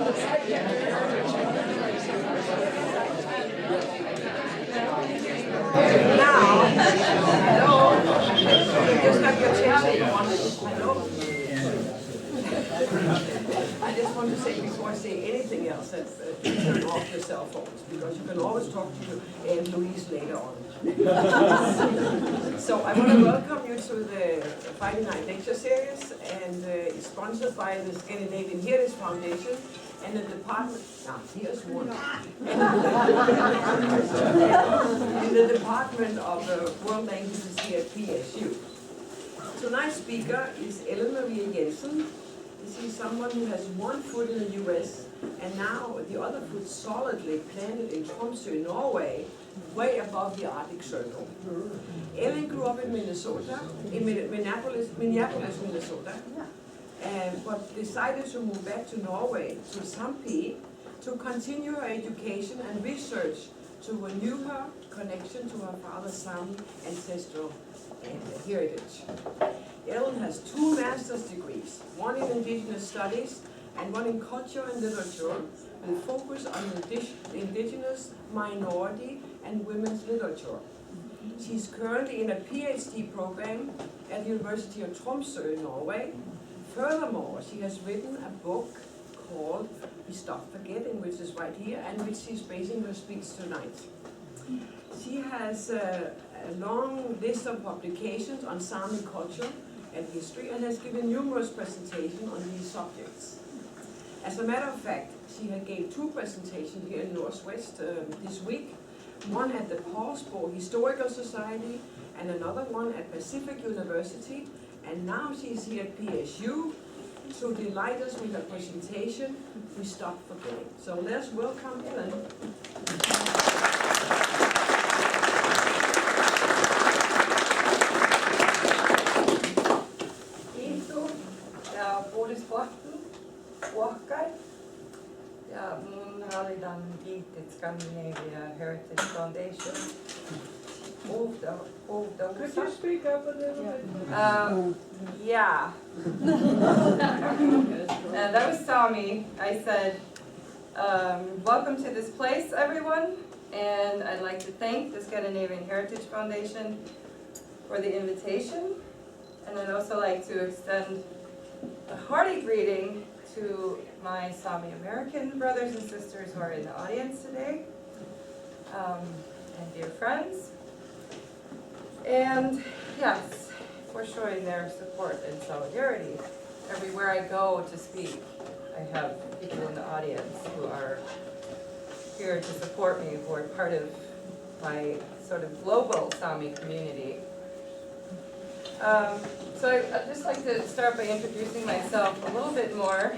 Just have your chair. Hello. I just want to say before I say anything else that turn off your cell phones, because you can always talk to Anne Louise later on. So I want to welcome you to the Friday Night Lecture Series, and it's sponsored by the Scandinavian Heritage Foundation and the department. Here's one. In the Department of World Languages here at PSU. Tonight's speaker is Marie Jensen. She's someone who has one foot in the US and now the other foot solidly planted in Tromsø, Norway, way above the Arctic Circle. Ellen grew up in Minnesota, in Minneapolis, Minnesota, but decided to move back to Norway, to Sápmi, to continue her education and research to renew her connection to her father's Sami ancestral heritage. Ellen has 2 master's degrees, one in Indigenous Studies and one in Culture and Literature, with focus on Indigenous, minority, and women's literature. She's currently in a PhD program at the University of Tromsø, Norway. Furthermore, she has written a book called We Stop Forgetting, which is right here, and which she's basing her speech tonight. She has a long list of publications on Sami culture and history, and has given numerous presentations on these subjects. As a matter of fact, she had gave 2 presentations here in Northwest this week, one at the Paulsbo Historical Society and another one at Pacific University, and now she's here at PSU to delight us with her presentation, We Stop Forgetting. So let's welcome Ellen. Scandinavia Heritage Foundation. Could you speak up a little bit? Yeah. That was Sámi. I said, welcome to this place, everyone. And I'd like to thank the Scandinavian Heritage Foundation for the invitation. And I'd also like to extend a hearty greeting to my Sámi American brothers and sisters who are in the audience today, and dear friends. And yes, for showing their support and solidarity. Everywhere I go to speak, I have people in the audience who are here to support me, who are part of my sort of global Sámi community. So I'd just like to start by introducing myself a little bit more.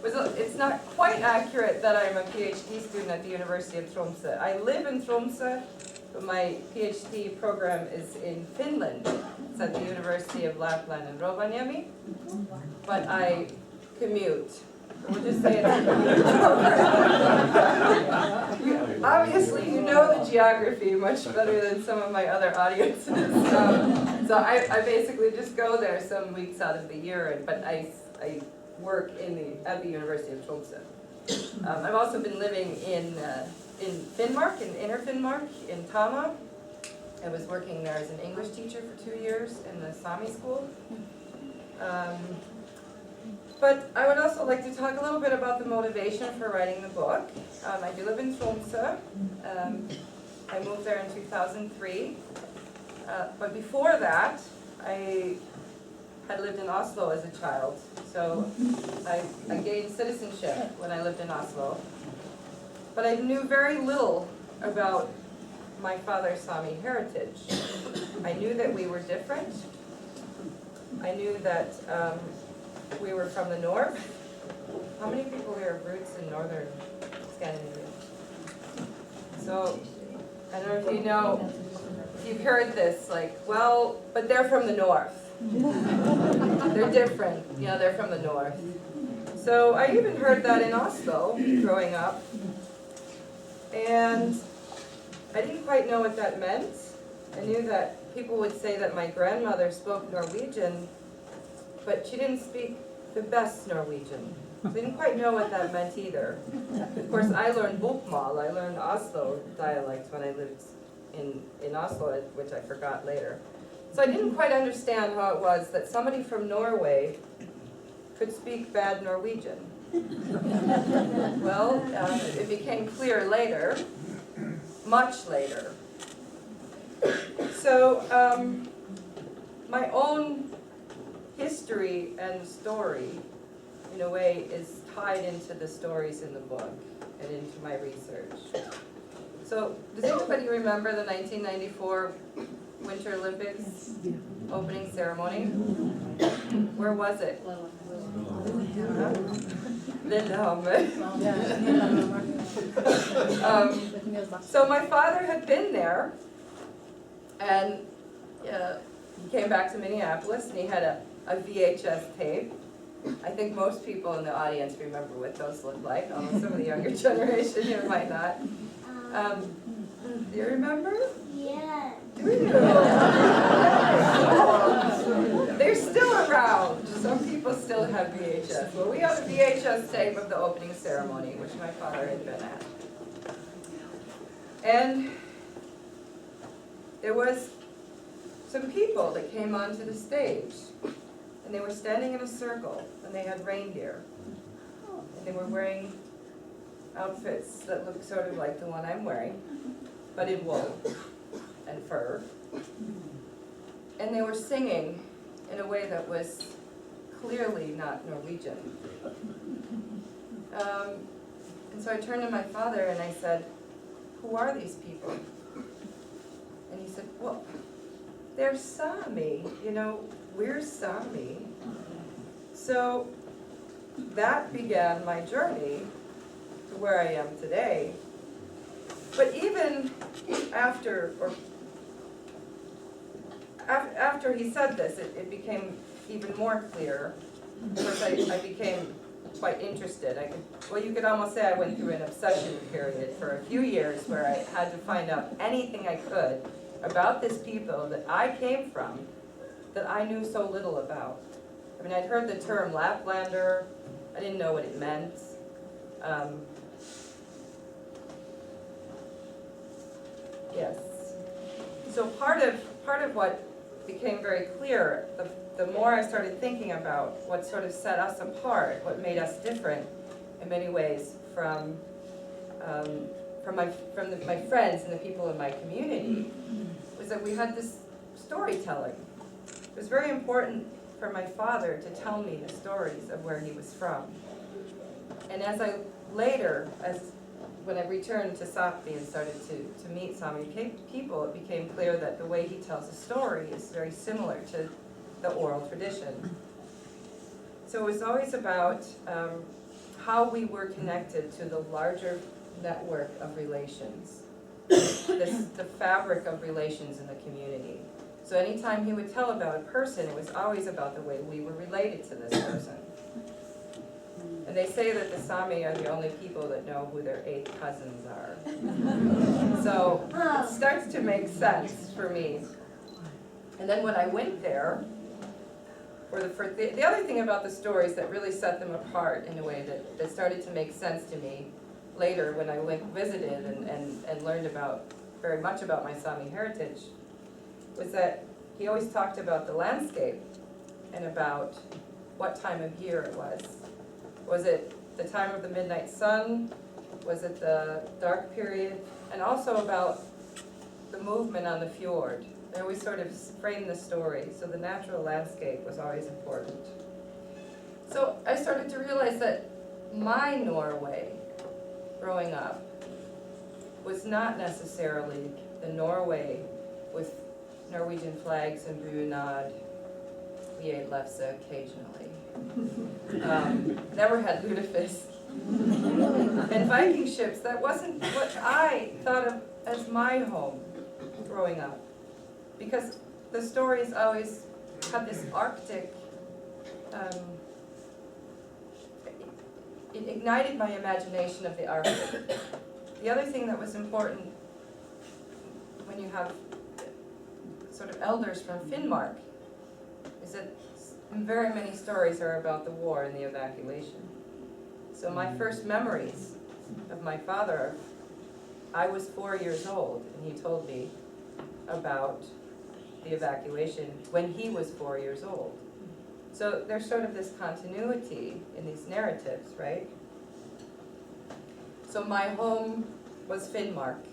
It's not quite accurate that I'm a PhD student at the University of Tromsø. I live in Tromsø, but my PhD program is in Finland. It's at the University of Lapland and Rovaniemi, but I commute. We'll just say it's a commute program. Obviously, you know the geography much better than some of my other audiences. So I basically just go there some weeks out of the year, but I work at the University of Tromsø. I've also been living in Finnmark, in Inner Finnmark, in Tana. I was working there as an English teacher for 2 years in the Sámi school. But I would also like to talk a little bit about the motivation for writing the book. I do live in Tromsø. I moved there in 2003. But before that, I had lived in Oslo as a child. So I gained citizenship when I lived in Oslo. But I knew very little about my father's Sami heritage. I knew that we were different. I knew that we were from the north. How many people here have roots in northern Scandinavia? So, I don't know if you know, if you've heard this, like, well, but they're from the north. They're different, yeah, they're from the north. So I even heard that in Oslo, growing up. And I didn't quite know what that meant. I knew that people would say that my grandmother spoke Norwegian, but she didn't speak the best Norwegian. I didn't quite know what that meant either. Of course, I learned bokmål, I learned Oslo dialect when I lived in Oslo, which I forgot later. So I didn't quite understand how it was that somebody from Norway could speak bad Norwegian. Well, it became clear later, much later. So my own history and story, in a way, is tied into the stories in the book and into my research. So, does anybody remember the 1994 Winter Olympics opening ceremony? Where was it? Lillehammer. So my father had been there, and he came back to Minneapolis, and he had a VHS tape. I think most people in the audience remember what those look like, although some of the younger generation here might not. Do you remember? Yeah. Do you? They're still around. Some people still have VHS. Well, we have a VHS tape of the opening ceremony, which my father had been at. And there was some people that came onto the stage, and they were standing in a circle, and they had reindeer. And they were wearing outfits that looked sort of like the one I'm wearing, but in wool and fur. And they were singing in a way that was clearly not Norwegian. And so I turned to my father and I said, "Who are these people?" And he said, "Well, they're Sámi, we're Sámi." So that began my journey to where I am today. But even after he said this, it became even more clear, because I became quite interested. You could almost say I went through an obsession period for a few years where I had to find out anything I could about this people that I came from, that I knew so little about. I mean, I'd heard the term Laplander. I didn't know what it meant. Yes. So part of what became very clear, the more I started thinking about what sort of set us apart, what made us different in many ways from my friends and the people in my community, was that we had this storytelling. It was very important for my father to tell me the stories of where he was from. And when I returned to Sápmi and started to meet Sami people, it became clear that the way he tells a story is very similar to the oral tradition. So it was always about how we were connected to the larger network of relations, the fabric of relations in the community. So anytime he would tell about a person, it was always about the way we were related to this person. And they say that the Sami are the only people that know who their 8th cousins are. So it starts to make sense for me. And then when I went there, the other thing about the stories that really set them apart in a way that started to make sense to me later when I visited and learned very much about my Sami heritage, was that he always talked about the landscape and about what time of year it was. Was it the time of the midnight sun? Was it the dark period? And also about the movement on the fjord. They always sort of framed the story, so the natural landscape was always important. So I started to realize that my Norway, growing up, was not necessarily the Norway with Norwegian flags and bunad. We ate lefse occasionally. Never had lutefisk. And Viking ships, that wasn't what I thought of as my home growing up. Because the stories always had this Arctic, it ignited my imagination of the Arctic. The other thing that was important when you have sort of elders from Finnmark is that very many stories are about the war and the evacuation. So my first memories of my father, I was 4 years old, and he told me about the evacuation when he was 4 years old. So there's sort of this continuity in these narratives, right? So my home was Finnmark.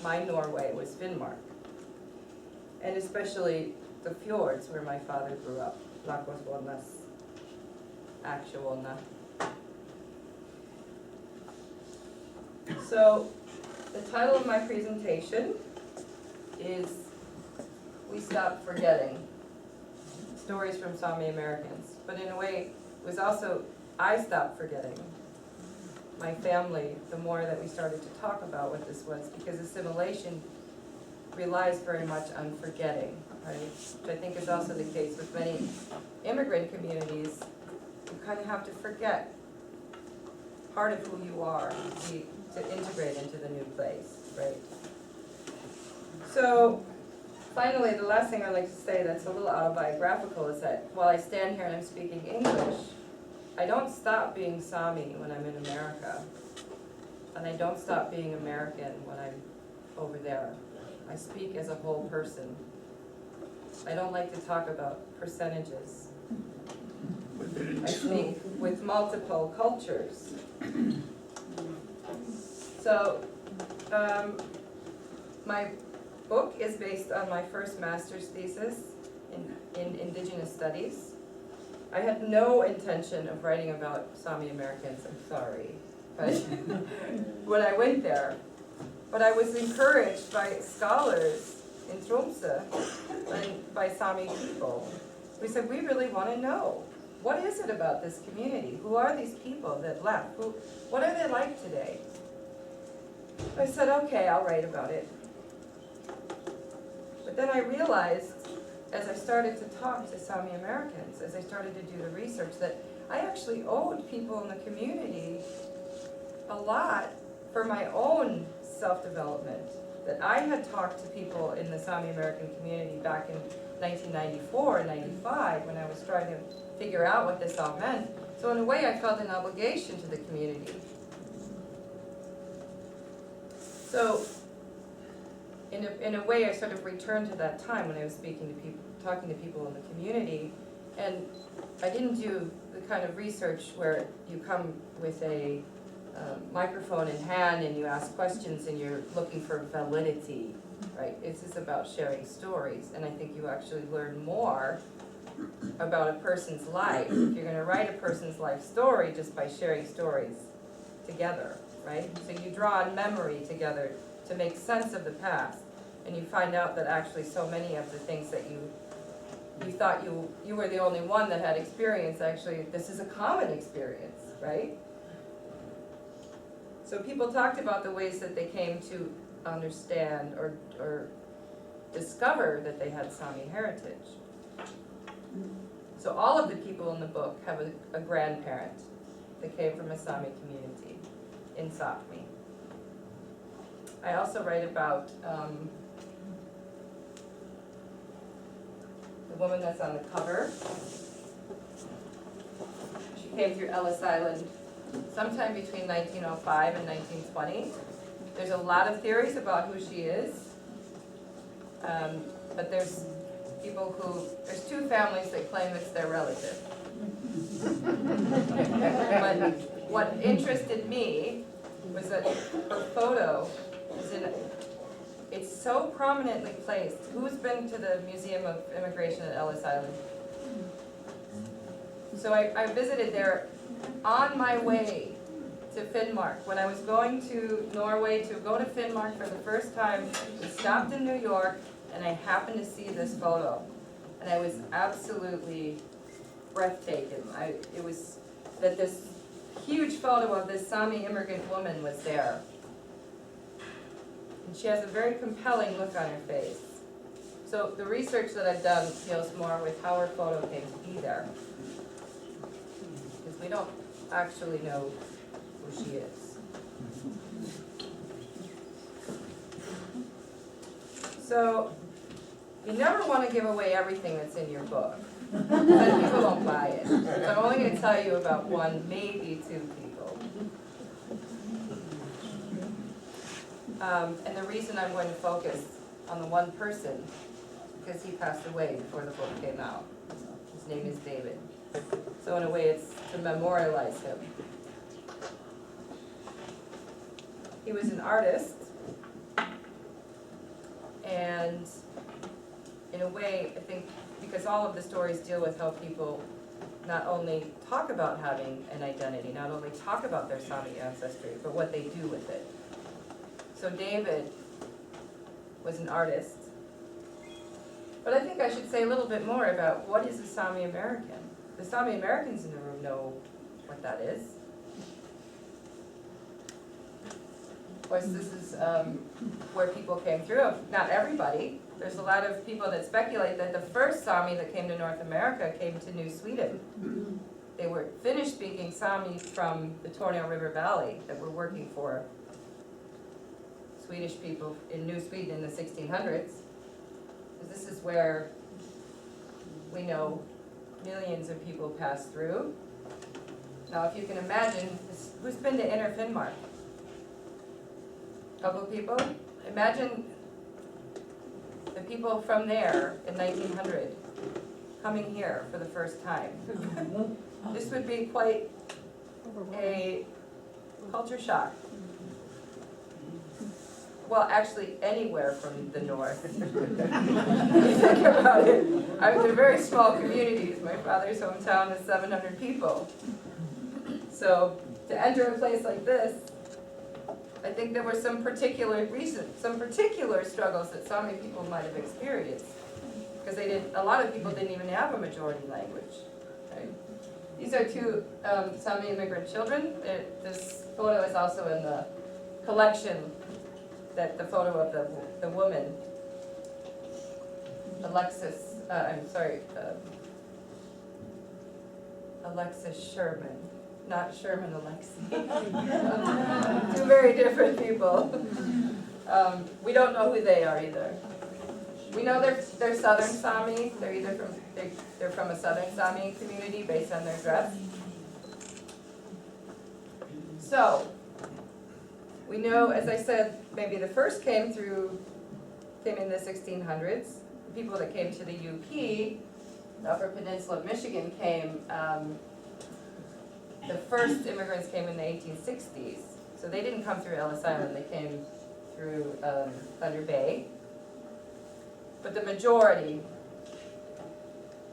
My Norway was Finnmark. And especially the fjords where my father grew up. Lakosvuonnas, Aksuonna. So the title of my presentation is We Stopped Forgetting, Stories from Sámi Americans. But in a way, it was also, I stopped forgetting my family the more that we started to talk about what this was, because assimilation relies very much on forgetting, right? Which I think is also the case with many immigrant communities. You kind of have to forget part of who you are to integrate into the new place, right? So finally, the last thing I'd like to say that's a little autobiographical is that while I stand here and I'm speaking English, I don't stop being Sámi when I'm in America, and I don't stop being American when I'm over there. I speak as a whole person. I don't like to talk about percentages. I speak with multiple cultures. So, my book is based on my first master's thesis in Indigenous Studies. I had no intention of writing about Sámi Americans, I'm sorry, but when I went there. But I was encouraged by scholars in Tromsø and by Sámi people. We said, we really want to know, what is it about this community? Who are these people that left? What are they like today? I said, okay, I'll write about it. But then I realized, as I started to talk to Sámi Americans, as I started to do the research, that I actually owed people in the community a lot for my own self-development. That I had talked to people in the Sámi American community back in 1994 and 95 when I was trying to figure out what this all meant. So in a way I felt an obligation to the community. So in a way I sort of returned to that time when I was speaking to people, talking to people in the community, and I didn't do the kind of research where you come with a microphone in hand and you ask questions and you're looking for validity, right? It's just about sharing stories, and I think you actually learn more about a person's life if you're going to write a person's life story just by sharing stories together, right? So you draw on memory together to make sense of the past, and you find out that actually so many of the things that you thought you were the only one that had experience, actually this is a common experience, right? So people talked about the ways that they came to understand or discover that they had Sámi heritage. So all of the people in the book have a grandparent that came from a Sámi community in Sápmi. I also write about the woman that's on the cover. She came through Ellis Island sometime between 1905 and 1920. There's a lot of theories about who she is, but there's two families that claim it's their relative. But what interested me was that her photo is it's so prominently placed. Who's been to the Museum of Immigration at Ellis Island? So I visited there on my way to Finnmark. When I was going to Norway to go to Finnmark for the first time, we stopped in New York and I happened to see this photo. And I was absolutely breathtaken. It was that this huge photo of this Sámi immigrant woman was there. And she has a very compelling look on her face. So the research that I've done deals more with how her photo came to be there. Because we don't actually know who she is. So you never want to give away everything that's in your book. Then people won't buy it. So I'm only going to tell you about one, maybe two people. And the reason I'm going to focus on the one person, because he passed away before the book came out. His name is David. So in a way, it's to memorialize him. He was an artist, and in a way, I think, because all of the stories deal with how people not only talk about having an identity, not only talk about their Sami ancestry, but what they do with it. So David was an artist. But I think I should say a little bit more about what is a Sami American. The Sami Americans in the room know what that is. Of course, this is where people came through. Not everybody. There's a lot of people that speculate that the first Sami that came to North America came to New Sweden. They were Finnish-speaking Sami from the Tornio River Valley that were working for Swedish people in New Sweden in the 1600s. This is where we know millions of people passed through. Now, if you can imagine, who's been to Inner Finnmark? A couple of people? Imagine the people from there in 1900 coming here for the first time. This would be quite a culture shock. Well, actually, anywhere from the north. If you think about it, I was in very small communities. My father's hometown is 700 people. So to enter a place like this, I think there were some particular reasons, some particular struggles that Sami people might have experienced, because a lot of people didn't even have a majority language. Right? These are two Sami immigrant children. This photo is also in the collection. That the photo of the woman, Alexis Sherman, not Sherman Alexi. Two very different people. We don't know who they are either. We know they're Southern Sami. They're from a Southern Sami community based on their dress. So. We know, as I said, maybe the first came in the 1600s. The people that came to the UP, the Upper Peninsula of Michigan, came, the first immigrants came in the 1860s. So they didn't come through Ellis Island, they came through Thunder Bay. But the majority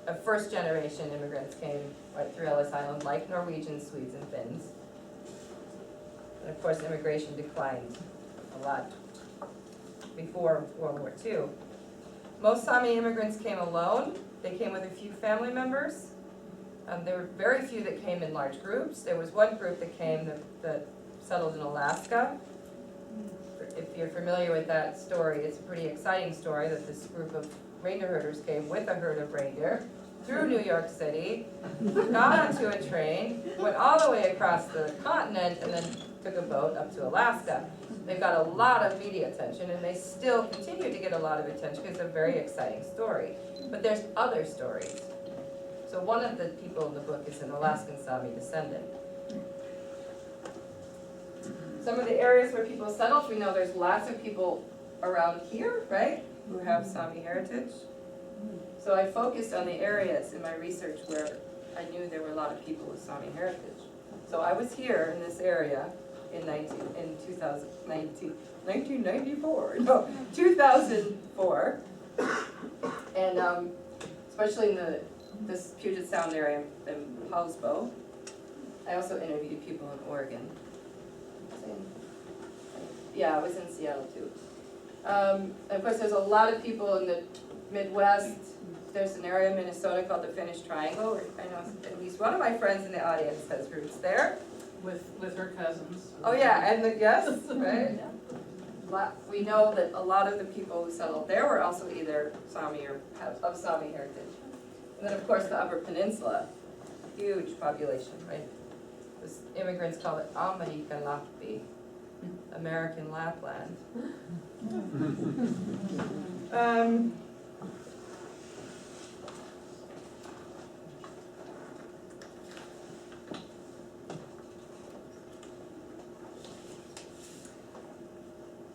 of first generation immigrants came right through Ellis Island, like Norwegians, Swedes, and Finns. And of course, immigration declined a lot before World War II. Most Sami immigrants came alone. They came with a few family members. There were very few that came in large groups. There was one group that came that settled in Alaska. If you're familiar with that story, it's a pretty exciting story that this group of reindeer herders came with a herd of reindeer through New York City, got onto a train, went all the way across the continent, and then took a boat up to Alaska. They've got a lot of media attention, and they still continue to get a lot of attention because it's a very exciting story. But there's other stories. So one of the people in the book is an Alaskan Sami descendant. Some of the areas where people settled, we know there's lots of people around here, right, who have Sami heritage. So I focused on the areas in my research where I knew there were a lot of people with Sami heritage. So I was here in this area in 2004, and especially in this Puget Sound area in Hallsbo. I also interviewed people in Oregon. Yeah, I was in Seattle too. And of course, there's a lot of people in the Midwest. There's an area in Minnesota called the Finnish Triangle. I know at least one of my friends in the audience has roots there. With her cousins. Oh yeah, and the guests, right? We know that a lot of the people who settled there were also either Sami or of Sami heritage. And then of course the Upper Peninsula, huge population, right? The immigrants call it Amerikan Lappi, American Lapland.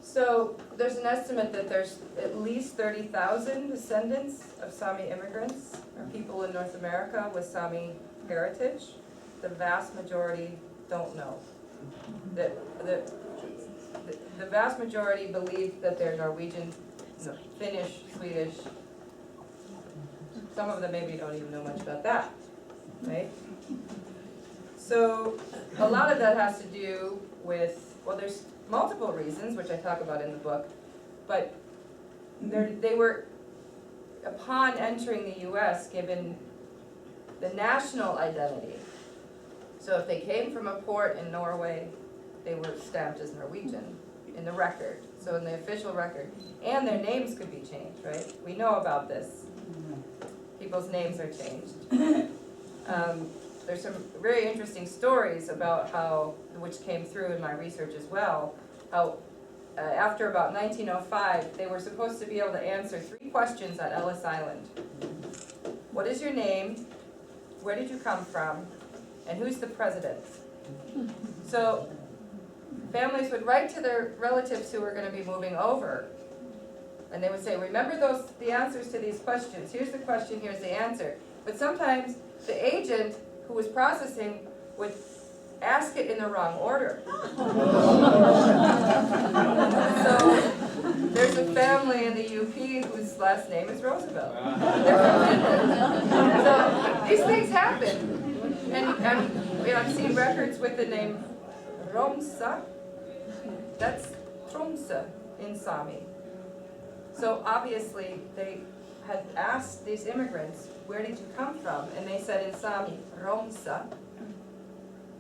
So there's an estimate that there's at least 30,000 descendants of Sami immigrants, or people in North America with Sami heritage. The vast majority don't know. The vast majority believe that they're Norwegian, Finnish, Swedish. Some of them maybe don't even know much about that, right? So a lot of that has to do with, well, there's multiple reasons, which I talk about in the book, but they were, upon entering the US, given the national identity. So if they came from a port in Norway, they were stamped as Norwegian in the record, so in the official record. And their names could be changed, right? We know about this. People's names are changed. There's some very interesting stories about how, which came through in my research as well, how after about 1905, they were supposed to be able to answer 3 questions at Ellis Island. What is your name? Where did you come from? And who's the president? So families would write to their relatives who were going to be moving over, and they would say, remember the answers to these questions. Here's the question, here's the answer. But sometimes the agent who was processing would ask it in the wrong order. So there's a family in the UP whose last name is Roosevelt. They're from Finland. So these things happen. And I've seen records with the name Tromsø. That's Tromsø in Sámi. So obviously they had asked these immigrants, where did you come from? And they said in Sámi, Tromsø.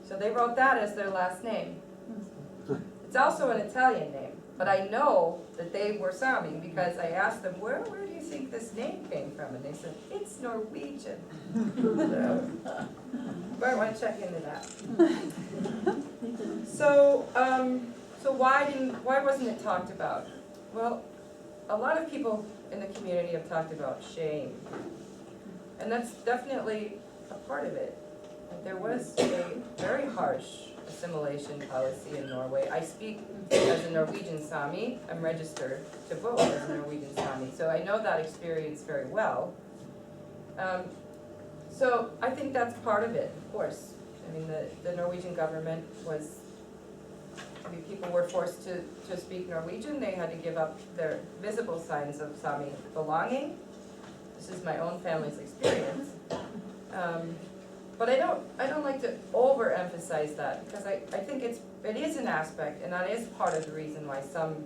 So they wrote that as their last name. It's also an Italian name, but I know that they were Sámi because I asked them, where do you think this name came from? And they said, it's Norwegian. So, I want to check into that. So why wasn't it talked about? Well, a lot of people in the community have talked about shame, and that's definitely a part of it. There was a very harsh assimilation policy in Norway. I speak as a Norwegian Sami. I'm registered to vote as a Norwegian Sami, so I know that experience very well. So I think that's part of it, of course. I mean, the Norwegian government was, people were forced to speak Norwegian. They had to give up their visible signs of Sami belonging. This is my own family's experience. But I don't like to overemphasize that, because I think it is an aspect, and that is part of the reason why some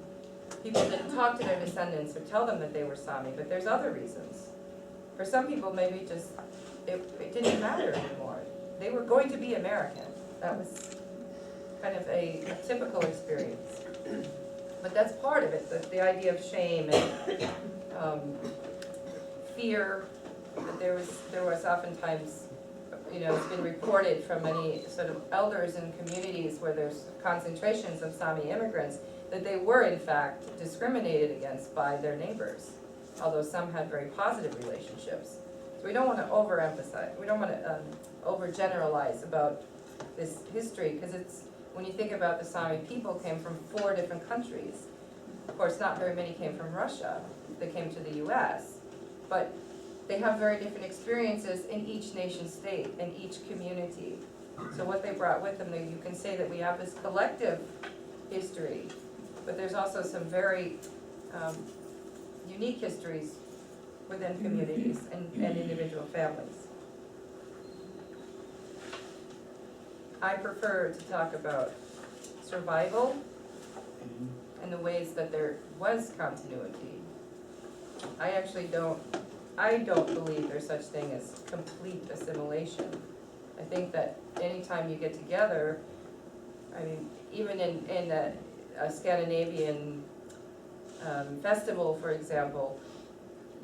people didn't talk to their descendants or tell them that they were Sami, but there's other reasons. For some people, maybe just, it didn't matter anymore. They were going to be American. That was kind of a typical experience. But that's part of it, the idea of shame and fear. That there was oftentimes, it's been reported from many sort of elders in communities where there's concentrations of Sami immigrants, that they were in fact discriminated against by their neighbors, although some had very positive relationships. So we don't want to overemphasize, we don't want to overgeneralize about this history, because when you think about the Sami people came from 4 different countries. Of course, not very many came from Russia. They came to the US. But they have very different experiences in each nation state, in each community. So what they brought with them, you can say that we have this collective history, but there's also some very unique histories within communities and individual families. I prefer to talk about survival and the ways that there was continuity. I don't believe there's such thing as complete assimilation. I think that anytime you get together, I mean, even in a Scandinavian festival, for example,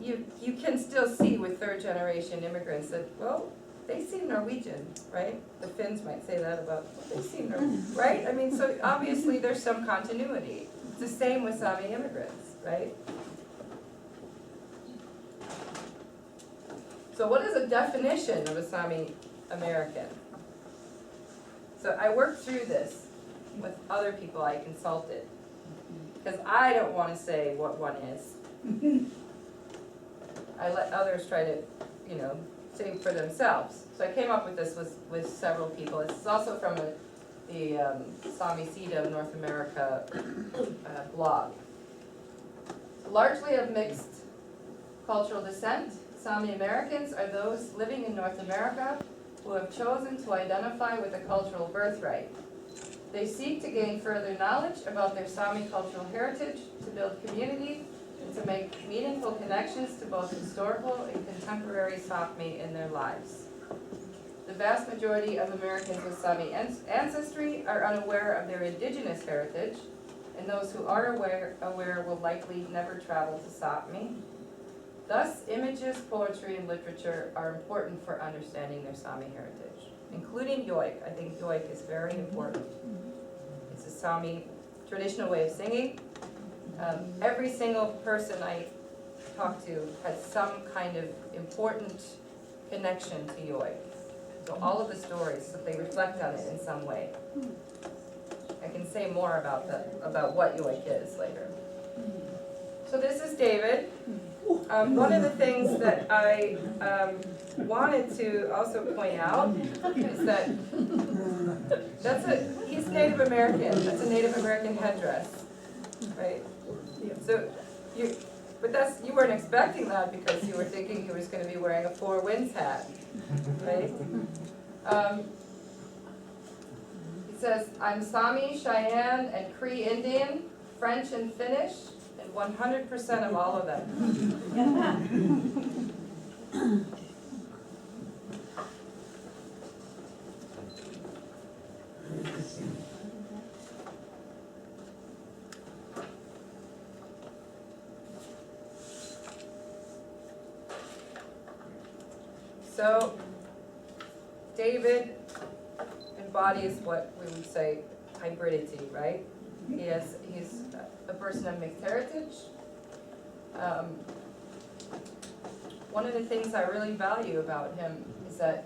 you can still see with 3rd-generation immigrants that, well, they seem Norwegian, right? The Finns might say that about, they seem Norwegian, right? I mean, so obviously there's some continuity. It's the same with Sami immigrants, right? So what is a definition of a Sami American? So I worked through this with other people I consulted. because I don't want to say what one is. I let others try to, say for themselves. So I came up with this with several people. This is also from the Sami Seed of North America blog. Largely of mixed cultural descent, Sami Americans are those living in North America who have chosen to identify with the cultural birthright. They seek to gain further knowledge about their Sami cultural heritage, to build community, and to make meaningful connections to both historical and contemporary Sápmi in their lives. The vast majority of Americans with Sami ancestry are unaware of their indigenous heritage, and those who are aware will likely never travel to Sápmi. Thus, images, poetry, and literature are important for understanding their Sami heritage, including yoik. I think yoik is very important. It's a Sami traditional way of singing. Every single person I talked to had some kind of important connection to yoik. So all of the stories, so they reflect on it in some way. I can say more about what yoik is later. So this is David. One of the things that I wanted to also point out is that he's Native American. That's a Native American headdress, right? So you weren't expecting that because you were thinking he was going to be wearing a Four Winds hat, right? He says, I'm Sami, Cheyenne, and Cree Indian, French and Finnish, and 100% of all of them. So, David embodies what we would say hybridity, right? He's a person of mixed heritage. One of the things I really value about him is that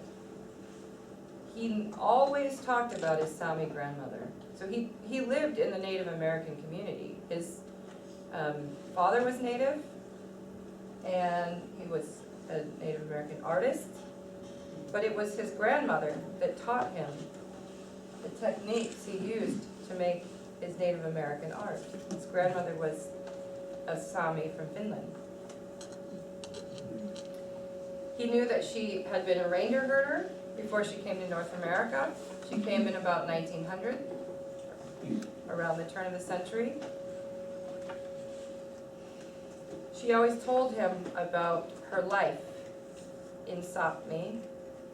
he always talked about his Sami grandmother. So he lived in the Native American community. His father was Native, and he was a Native American artist, but it was his grandmother that taught him the techniques he used to make his Native American art. His grandmother was a Sami from Finland. He knew that she had been a reindeer herder before she came to North America. She came in about 1900, around the turn of the century. She always told him about her life in Sápmi.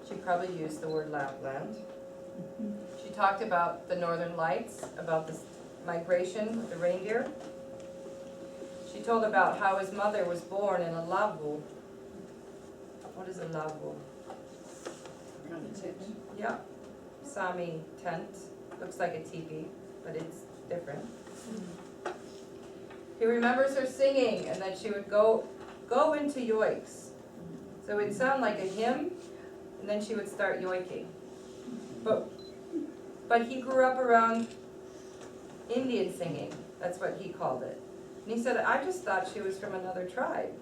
She probably used the word Lapland. She talked about the northern lights, about the migration of the reindeer. She told about how his mother was born in a lavu. What is a lavu? Yeah, Sami tent. Looks like a teepee, but it's different. He remembers her singing, and then she would go into yoiks. So it'd sound like a hymn, and then she would start yoiking. But he grew up around Indian singing. That's what he called it. And he said, I just thought she was from another tribe.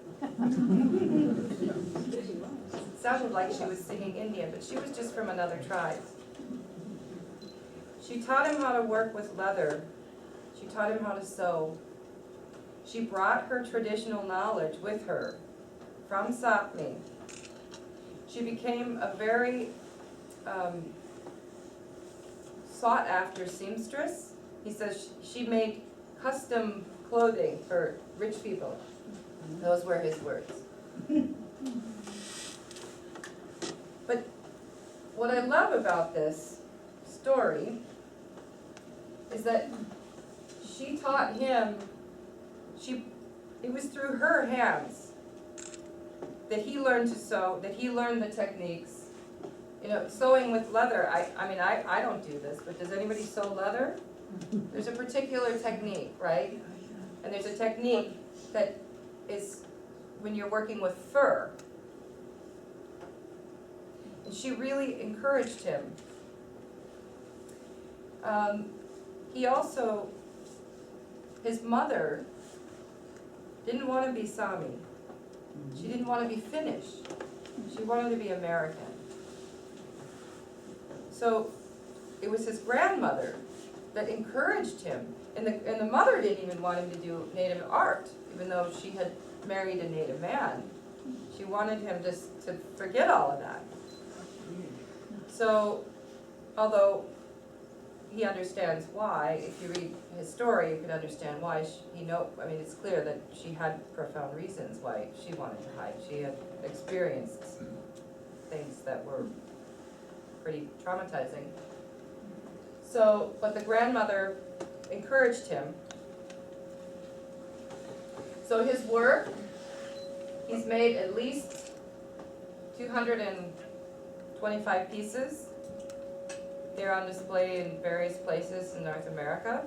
It sounded like she was singing Indian, but she was just from another tribe. She taught him how to work with leather. She taught him how to sew. She brought her traditional knowledge with her from Sápmi. She became a very sought-after seamstress. He says she made custom clothing for rich people. Those were his words. But what I love about this story is that she taught him, it was through her hands that he learned to sew, that he learned the techniques. You know, sewing with leather, I mean, I don't do this, but does anybody sew leather? There's a particular technique, right? And there's a technique that is when you're working with fur. And she really encouraged him. He also, his mother didn't want to be Sámi. She didn't want to be Finnish. She wanted to be American. So it was his grandmother that encouraged him. And the mother didn't even want him to do native art, even though she had married a native man. She wanted him just to forget all of that. So, although he understands why, if you read his story, you can understand why I mean, it's clear that she had profound reasons why she wanted to hide. She had experienced things that were pretty traumatizing. So, but the grandmother encouraged him. So his work, he's made at least 225 pieces. They're on display in various places in North America,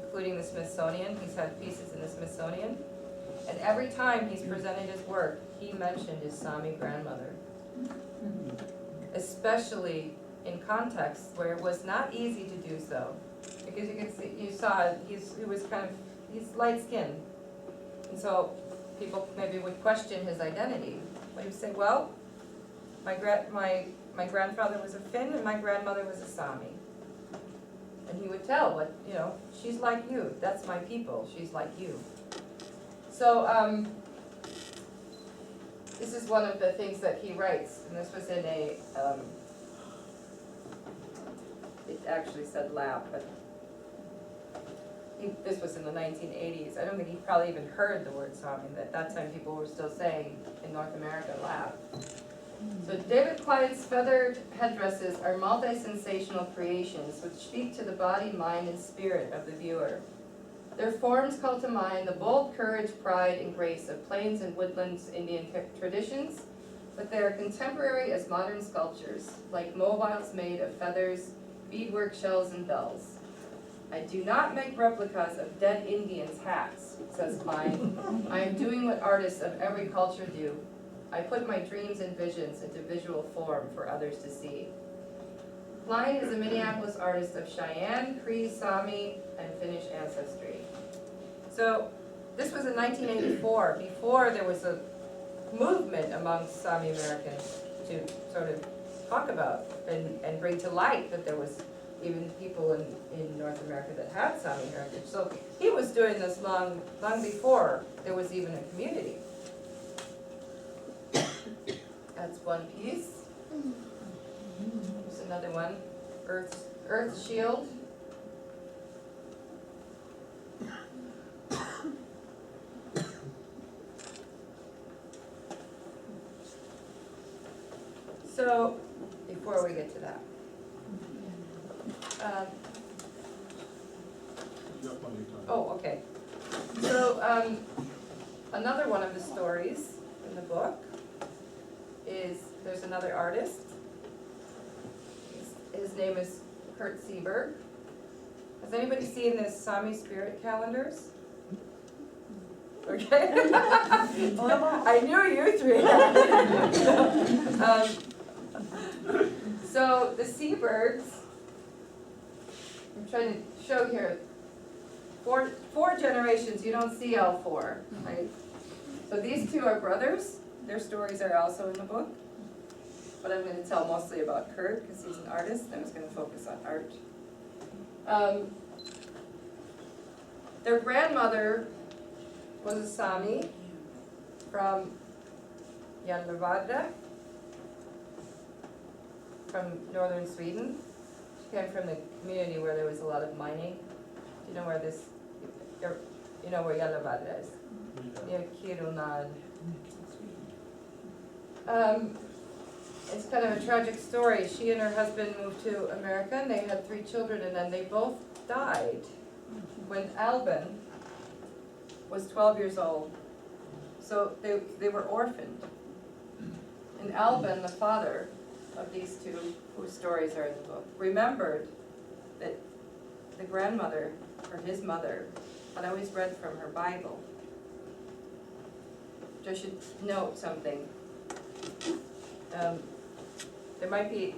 including the Smithsonian. He's had pieces in the Smithsonian. And every time he's presented his work, he mentioned his Sámi grandmother. Especially in contexts where it was not easy to do so. Because you can see, you saw, he's light skinned. And so people maybe would question his identity. But he would say, well, my grandfather was a Finn and my grandmother was a Sámi. And he would tell, but she's like you, that's my people, she's like you. So this is one of the things that he writes, and this was in a, it actually said lab, but this was in the 1980s. I don't think he probably even heard the word Sámi. At that time people were still saying in North America lab. So David Quiet's feathered headdresses are multi-sensational creations which speak to the body, mind, and spirit of the viewer. Their forms call to mind the bold courage, pride, and grace of plains and woodlands Indian traditions, but they are contemporary as modern sculptures, like mobiles made of feathers, beadwork, shells, and bells. I do not make replicas of dead Indians' hats, says Klein. I am doing what artists of every culture do. I put my dreams and visions into visual form for others to see. Klein is a Minneapolis artist of Cheyenne, Cree, Sámi, and Finnish ancestry. So this was in 1984, before there was a movement amongst Sámi Americans to sort of talk about and bring to light that there was even people in North America that had Sámi heritage. So he was doing this long before there was even a community. That's one piece. Here's another one, Earth's Shield. So, before we get to that. Okay. So, another one of the stories in the book is, there's another artist. His name is Kurt Seberg. Has anybody seen this Sámi spirit calendars? Okay. I knew you three had it. So the Sebergs, I'm trying to show here, four generations, you don't see all four, right? So these two are brothers. Their stories are also in the book. But I'm going to tell mostly about Kurt because he's an artist, and I was going to focus on art. Their grandmother was a Sámi from Gällivare, from northern Sweden. She came from the community where there was a lot of mining. Do you know where this, you know where Gällivare is? Near Kiruna. It's kind of a tragic story. She and her husband moved to America, and they had 3 children, and then they both died when Albin was 12 years old. So they were orphaned. And Albin, the father of these two, whose stories are in the book, remembered that the grandmother, or his mother, had always read from her Bible. Which I should note something.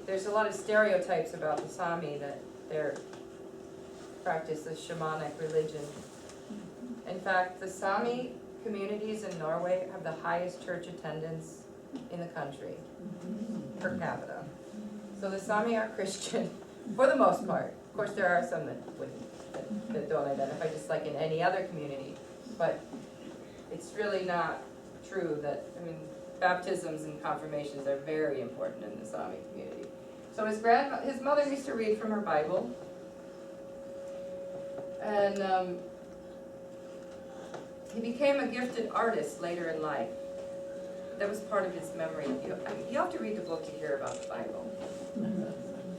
There's a lot of stereotypes about the Sámi, that they're practice a shamanic religion. In fact, the Sami communities in Norway have the highest church attendance in the country per capita. So the Sami are Christian for the most part. Of course, there are some that wouldn't, that don't identify, just like in any other community. But it's really not true that, I mean, baptisms and confirmations are very important in the Sami community. So his mother used to read from her Bible, and he became a gifted artist later in life. That was part of his memory. You have to read the book to hear about the Bible.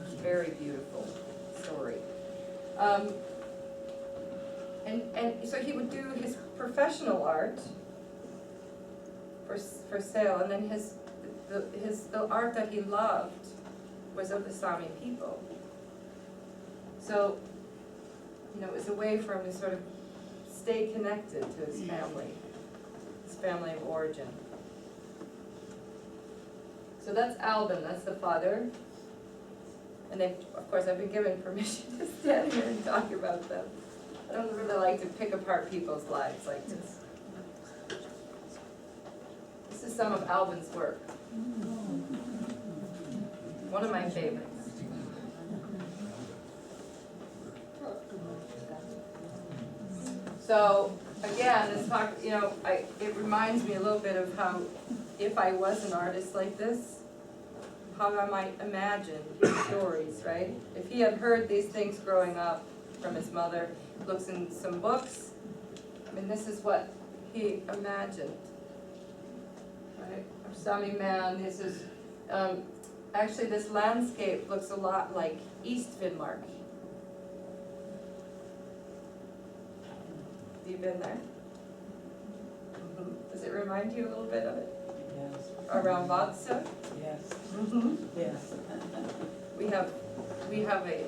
It's a very beautiful story. And so he would do his professional art for sale, and then the art that he loved was of the Sami people. So, you know, it was a way for him to sort of stay connected to his family of origin. So that's Albin, that's the father. And then, of course, I've been given permission to stand here and talk about them. I don't really like to pick apart people's lives like this. This is some of Albin's work. One of my favorites. So, again, this talk, you know, it reminds me a little bit of how, if I was an artist like this, how I might imagine his stories, right? If he had heard these things growing up from his mother, looks in some books, I mean, this is what he imagined, right? Our Sami man, this is, actually this landscape looks a lot like East Finnmark. Have you been there? Does it remind you a little bit of it? Yes. Around Vadsø? Yes. Yes. We have a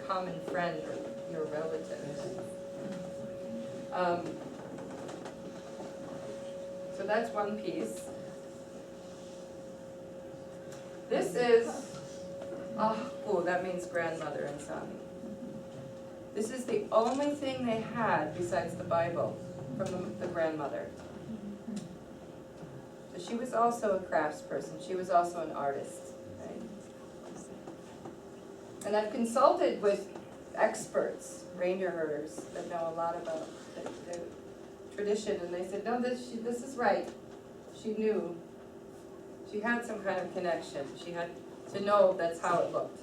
common friend, or your relative. So that's one piece. This is, oh, that means grandmother in Sami. This is the only thing they had besides the Bible from the grandmother. So she was also a craftsperson. She was also an artist, right? And I've consulted with experts, reindeer herders, that know a lot about the tradition, and they said, no, this is right. She knew. She had some kind of connection. She had to know that's how it looked.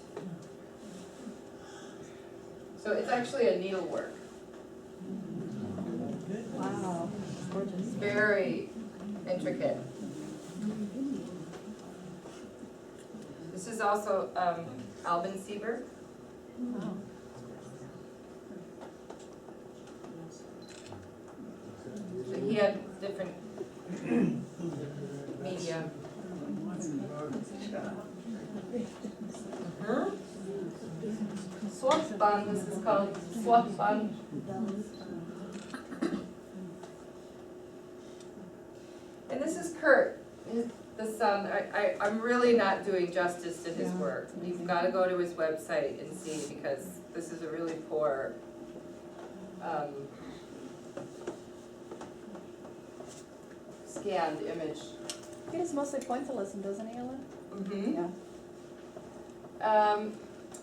So it's actually a needlework. Wow. Gorgeous. It's very intricate. This is also Albin Sieber. Wow. So he had different media. Swatband, this is called Swatband. And this is Kurt, the son. I'm really not doing justice to his work. You've got to go to his website and see, because this is a really poor scanned image. He is mostly pointillism, doesn't he, Ellen? Mm-hmm. Yeah.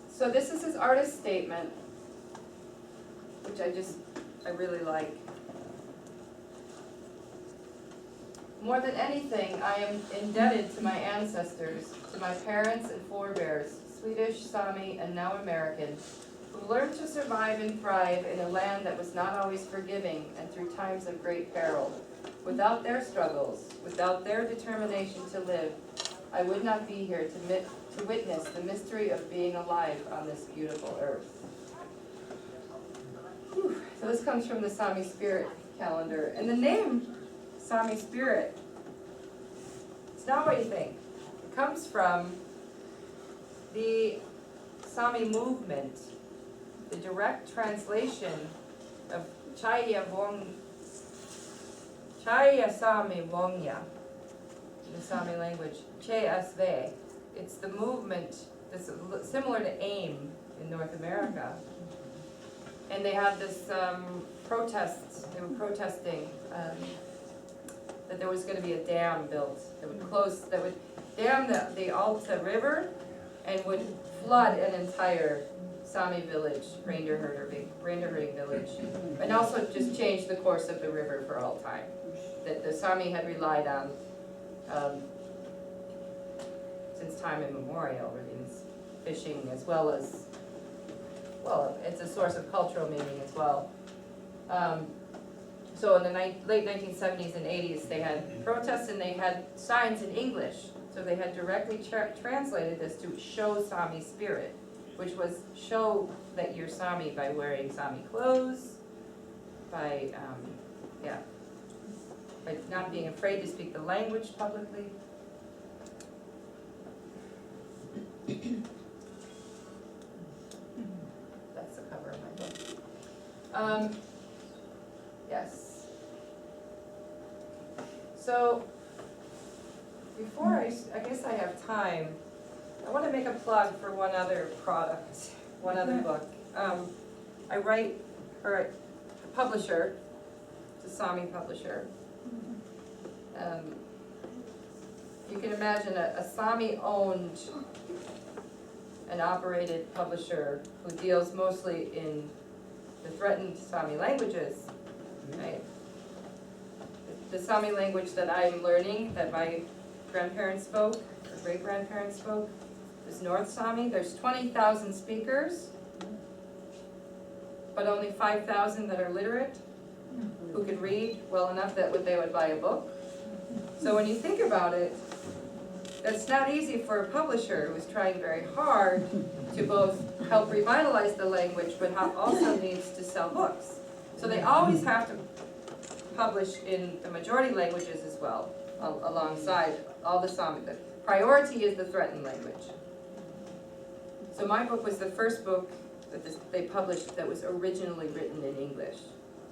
So this is his artist statement, which I really like. More than anything, I am indebted to my ancestors, to my parents and forebears, Swedish, Sami, and now American, who learned to survive and thrive in a land that was not always forgiving and through times of great peril. Without their struggles, without their determination to live, I would not be here to witness the mystery of being alive on this beautiful earth. Whew. So this comes from the Sami Spirit calendar. And the name Sami Spirit, it's not what you think. It comes from the Sami movement, the direct translation of Chaya Sami Vongya, in the Sami language, Che Asve. It's the movement that's similar to AIM in North America. And they have this protests, they were protesting that there was going to be a dam built that would close, that would dam the Alta River and would flood an entire Sami village, reindeer herding village, and also just change the course of the river for all time. That the Sami had relied on since time immemorial, really, fishing as well as, well, it's a source of cultural meaning as well. So in the late 1970s and 80s, they had protests and they had signs in English. So they had directly translated this to show Sami spirit, which was show that you're Sami by wearing Sami clothes, by, by not being afraid to speak the language publicly. That's the cover of my book. Yes. So, before I guess I have time, I want to make a plug for one other product, one other book. I write for a publisher, it's a Sami publisher. You can imagine a Sami-owned and operated publisher who deals mostly in the threatened Sami languages, right? The Sami language that I'm learning, that my grandparents spoke, or great-grandparents spoke, is North Sami. There's 20,000 speakers, but only 5,000 that are literate, who can read well enough that they would buy a book. So when you think about it, that's not easy for a publisher who is trying very hard to both help revitalize the language, but also needs to sell books. So they always have to publish in the majority languages as well, alongside all the Sami. The priority is the threatened language. So my book was the first book that they published that was originally written in English.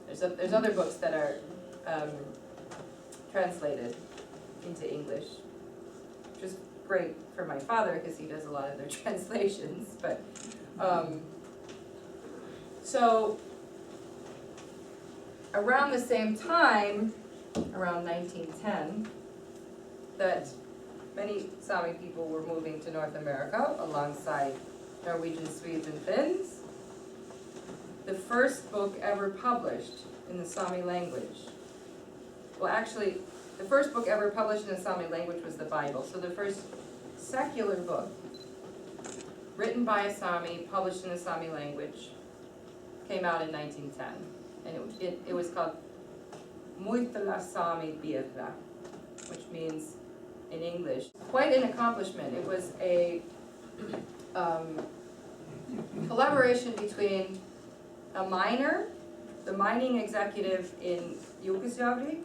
There's other books that are translated into English, which is great for my father because he does a lot of their translations. But so around the same time, around 1910, that many Sami people were moving to North America alongside Norwegians, Swedes, and Finns. The first book ever published in the Sami language, well actually, the first book ever published in the Sami language was the Bible. So the first secular book written by a Sami, published in the Sami language, came out in 1910. And it was called Muistella Sami Birra, which means, in English, quite an accomplishment. It was a collaboration between a miner, the mining executive in Jukkasjärvi,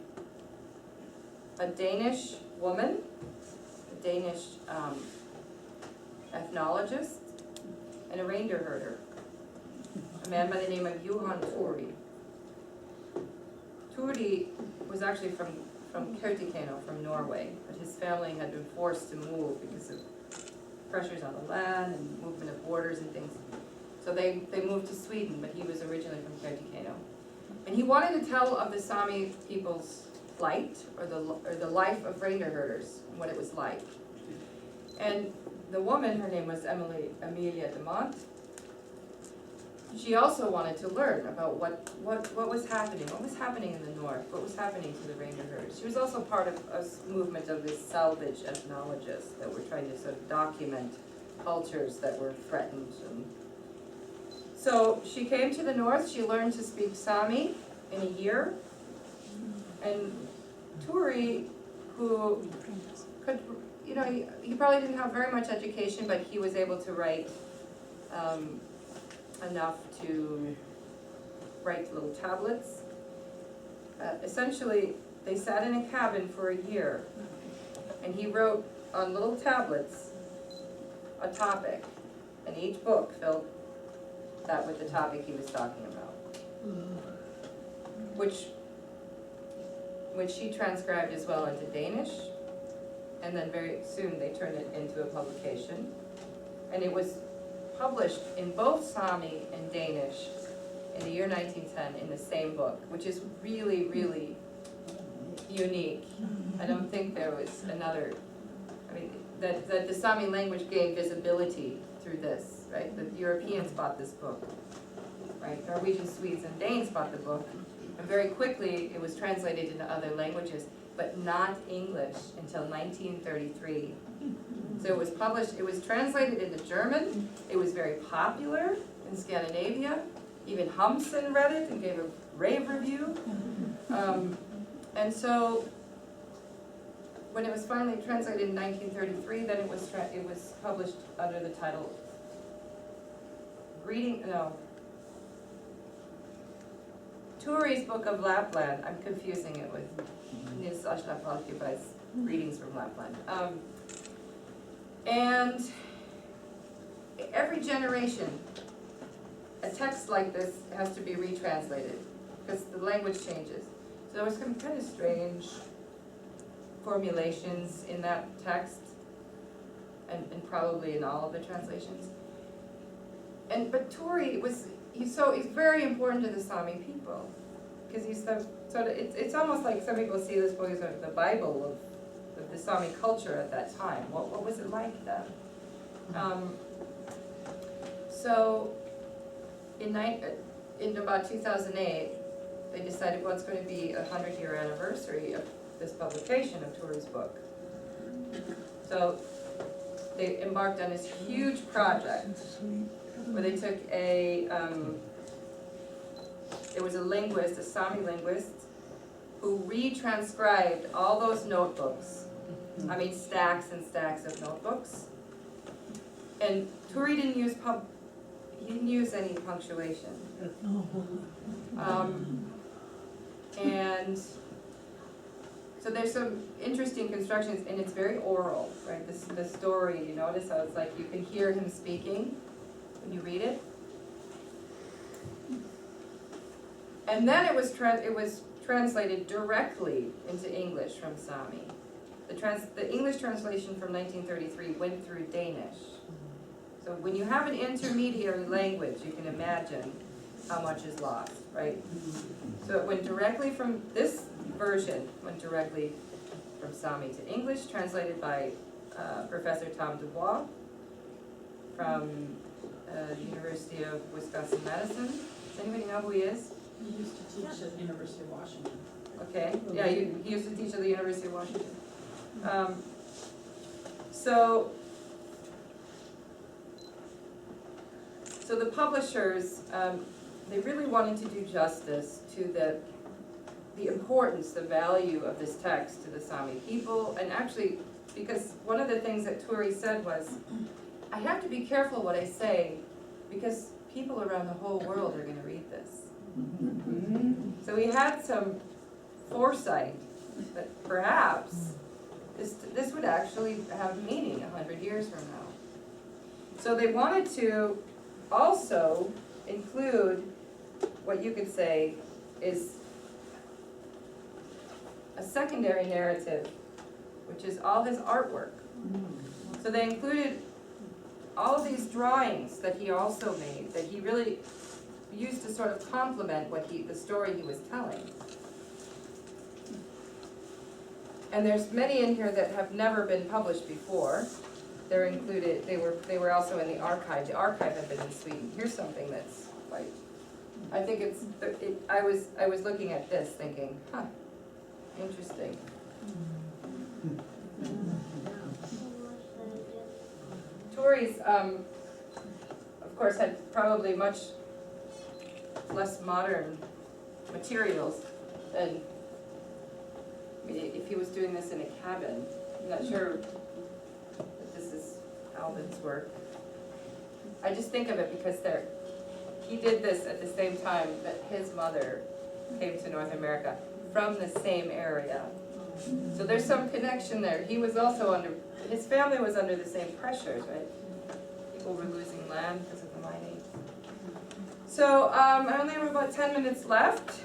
a Danish woman, a Danish ethnologist, and a reindeer herder, a man by the name of Johan Tori. Tori was actually from Kautokeino, from Norway, but his family had been forced to move because of pressures on the land and movement of borders and things. So they moved to Sweden, but he was originally from Kautokeino. And he wanted to tell of the Sami people's plight, or the life of reindeer herders, and what it was like. And the woman, her name was Amelia Demont, she also wanted to learn about what was happening in the north, what was happening to the reindeer herders. She was also part of a movement of this salvage ethnologists that were trying to sort of document cultures that were threatened. And so she came to the north, she learned to speak Sami in a year, and Tori, who could, he probably didn't have very much education, but he was able to write enough to write little tablets. Essentially, they sat in a cabin for a year, and he wrote on little tablets a topic, and each book filled that with the topic he was talking about, which she transcribed as well into Danish, and then very soon they turned it into a publication, and it was published in both Sami and Danish in the year 1910 in the same book, which is really, really unique. I don't think there was another, I mean, that the Sami language gained visibility through this, right? The Europeans bought this book, right? Norwegians, Swedes, and Danes bought the book, and very quickly it was translated into other languages, but not English until 1933. So it was published, it was translated into German, it was very popular in Scandinavia, even Hamsun read it and gave a rave review. And so, when it was finally translated in 1933, then it was published under the title Turi's Book of Lapland. I'm confusing it with Nils Aslak Valkeapää's Readings from Lapland. And every generation, a text like this has to be retranslated because the language changes. So there was some kind of strange formulations in that text, and probably in all of the translations. But Turi he's very important to the Sami people, because he's it's almost like some people see this book as the Bible of the Sami culture at that time. What was it like then? So in about 2008, they decided what's going to be a 100-year anniversary of this publication of Turi's book. So they embarked on this huge project where they took there was a linguist, a Sami linguist, who retranscribed all those notebooks. I mean, stacks and stacks of notebooks. And Turi didn't use any punctuation. And so there's some interesting constructions, and it's very oral, right? The story, you notice how it's like you can hear him speaking when you read it. And then it was translated directly into English from Sami. The English translation from 1933 went through Danish. So when you have an intermediary language, you can imagine how much is lost, right? So it went directly from, this version went directly from Sami to English, translated by Professor Tom Dubois from the University of Wisconsin-Madison. Does anybody know who he is? He used to teach at the University of Washington. Okay, yeah, he used to teach at the University of Washington. So the publishers, they really wanted to do justice to the importance, the value of this text to the Sami people, and actually, because one of the things that Turi said was, I have to be careful what I say, because people around the whole world are going to read this. So he had some foresight that perhaps this would actually have meaning 100 years from now. So they wanted to also include what you could say is a secondary narrative, which is all his artwork. So they included all of these drawings that he also made, that he really used to sort of complement the story he was telling. And there's many in here that have never been published before. They're included, they were also in the archive. The archive had been in Sweden. Here's something that's like, I think I was looking at this thinking, huh, interesting. Turi's, of course, had probably much less modern materials than, I mean, if he was doing this in a cabin. I'm not sure that this is Albin's work. I just think of it because he did this at the same time that his mother came to North America from the same area. So there's some connection there. He was also his family was under the same pressures, right? People were losing land because of the mining. So I only have about 10 minutes left,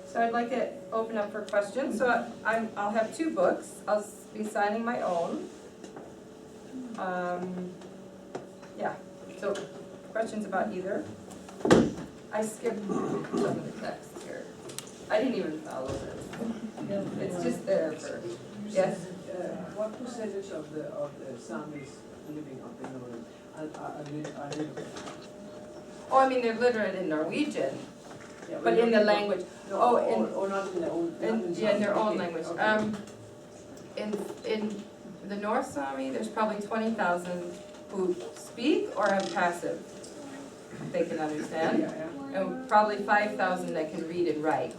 so I'd like to open up for questions. So I'll have 2 books. I'll be signing my own. Yeah, so questions about either? I skipped some of the text here. I didn't even follow this. It's just there for, yes? What percentage of the Samis living up in Nordic are literate? Oh, I mean, they're literate in Norwegian, Yeah, but in the language. No, Oh, or not in their own. not in Sami. their own Okay, language. okay. In the North Sami, there's probably 20,000 who speak or have passive, they can understand, Yeah, and probably 5,000 that can read and write.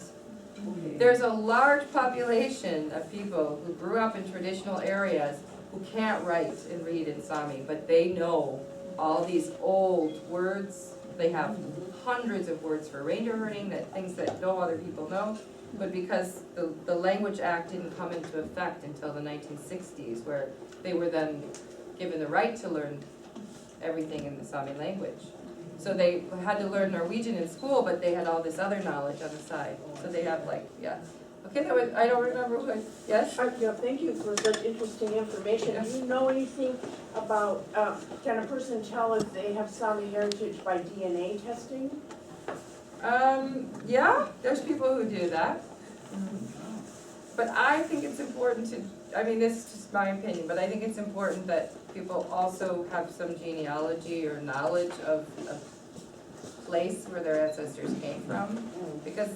okay. There's a large population of people who grew up in traditional areas who can't write and read in Sami, but they know all these old words. They have hundreds of words for reindeer herding, things that no other people know. But because the Language Act didn't come into effect until the 1960s, where they were then given the right to learn everything in the Sami language. So they had to learn Norwegian in school, but they had all this other knowledge on the side. So they have yeah. Okay, that was, I don't remember what, yes? Yeah, thank you for such interesting information. Yes. Do you know anything about, can a person tell if they have Sami heritage by DNA testing? Yeah, there's people who do that. But I think it's important to, I mean, this is just my opinion, but I think it's important that people also have some genealogy or knowledge of a place where their ancestors came from. Because,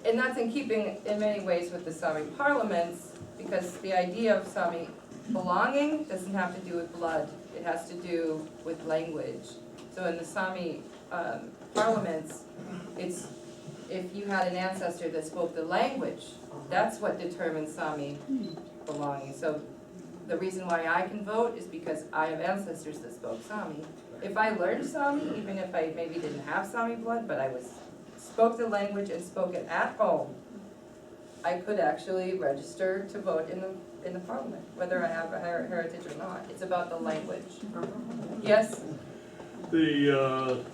and that's in keeping in many ways with the Sami parliaments, because the idea of Sami belonging doesn't have to do with blood, it has to do with language. So in the Sami parliaments, it's if you had an ancestor that spoke the language, that's what determines Sami belonging. So the reason why I can vote is because I have ancestors that spoke Sami. If I learned Sami, even if I maybe didn't have Sami blood, but I spoke the language and spoke it at home, I could actually register to vote in the parliament, whether I have a heritage or not. It's about the language. Yes? The